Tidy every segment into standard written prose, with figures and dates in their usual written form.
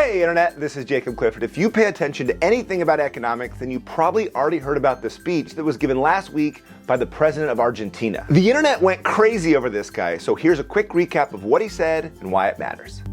Hey Internet, this is Jacob Clifford. If you pay attention to anything about economics, then you probably already heard about the speech that was given last week by the President of Argentina. The Internet went crazy over this guy, so here's a quick recap of what he said and why it matters.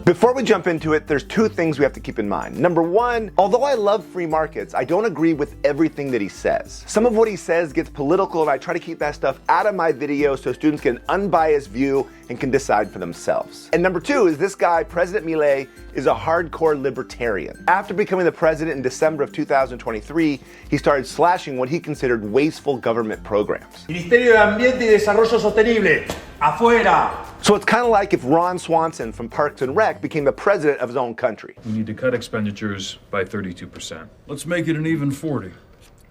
Before we jump into it, there's two things we have to keep in mind. Number one, although I love free markets, I don't agree with everything that he says. Some of what he says gets political, and I try to keep that stuff out of my videos so students get an unbiased view and can decide for themselves. And number two is this guy, President Milei, is a hardcore libertarian. After becoming the president in December of 2023, he started slashing what he considered wasteful government programs. Ministerio de Ambiente y Desarrollo Sostenible, afuera. So it's kind of like if Ron Swanson from Parks and Rec became the president of his own country. We need to cut expenditures by 32%. Let's make it an even 40.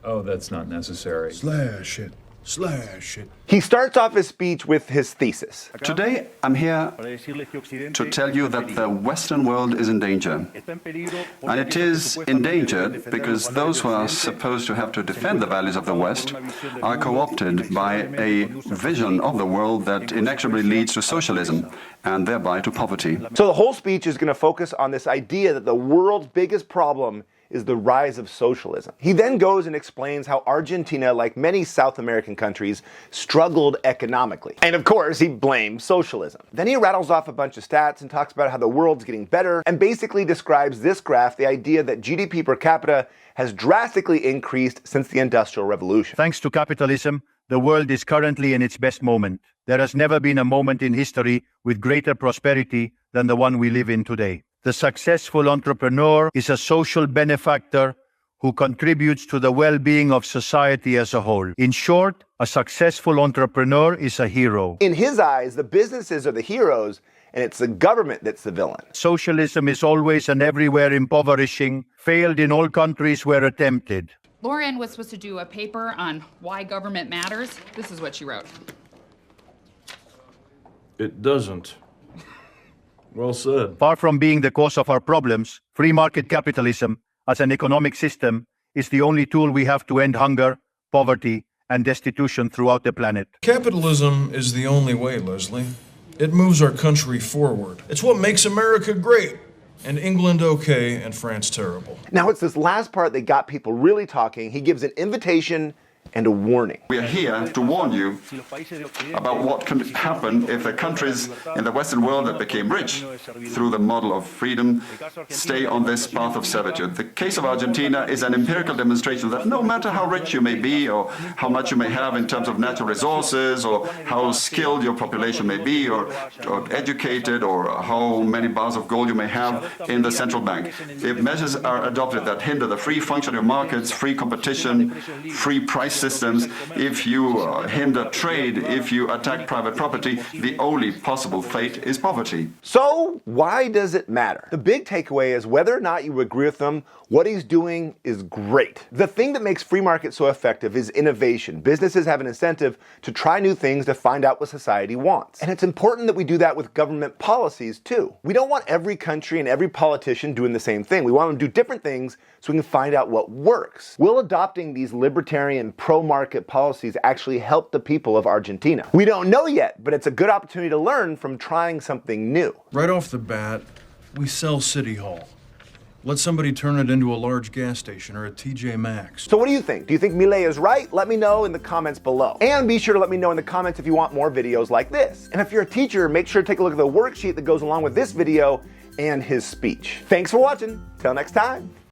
Oh, that's not necessary. Slash it. Slash it. He starts off his speech with his thesis. Today, I'm here to tell you that the Western world is in danger. And it is endangered because those who are supposed to have to defend the values of the West are co-opted by a vision of the world that inexorably leads to socialism and thereby to poverty. So the whole speech is going to focus on this idea that the world's biggest problem is the rise of socialism. He then goes and explains how Argentina, like many South American countries, struggled economically. And of course, he blames socialism. Then he rattles off a bunch of stats and talks about how the world's getting better, and basically describes this graph, the idea that GDP per capita has drastically increased since the Industrial Revolution. Thanks to capitalism, the world is currently in its best moment. There has never been a moment in history with greater prosperity than the one we live in today. The successful entrepreneur is a social benefactor who contributes to the well-being of society as a whole. In short, a successful entrepreneur is a hero. In his eyes, the businesses are the heroes, and it's the government that's the villain. Socialism is always and everywhere impoverishing, failed in all countries where attempted. Lauren was supposed to do a paper on why government matters. This is what she wrote. It doesn't. Well said. Far from being the cause of our problems, free market capitalism as an economic system is the only tool we have to end hunger, poverty, and destitution throughout the planet. Capitalism is the only way, Leslie. It moves our country forward. It's what makes America great, and England okay, and France terrible. Now it's this last part that got people really talking. He gives an invitation and a warning. We are here to warn you about what can happen if the countries in the Western world that became rich through the model of freedom stay on this path of servitude. The case of Argentina is an empirical demonstration that no matter how rich you may be or how much you may have in terms of natural resources or how skilled your population may be or educated or how many bars of gold you may have in the central bank, if measures are adopted that hinder the free functioning of markets, free competition, free price systems, if you hinder trade, if you attack private property, the only possible fate is poverty. So why does it matter? The big takeaway is whether or not you agree with him, what he's doing is great. The thing that makes free market so effective is innovation. Businesses have an incentive to try new things to find out what society wants. And it's important that we do that with government policies too. We don't want every country and every politician doing the same thing. We want them to do different things so we can find out what works. Will adopting these libertarian pro-market policies actually help the people of Argentina? We don't know yet, but it's a good opportunity to learn from trying something new. Right off the bat, we sell City Hall. Let somebody turn it into a large gas station or a TJ Maxx. So what do you think? Do you think Milei is right? Let me know in the comments below. And be sure to let me know in the comments if you want more videos like this. And if you're a teacher, make sure to take a look at the worksheet that goes along with this video and his speech. Thanks for watching. Till next time.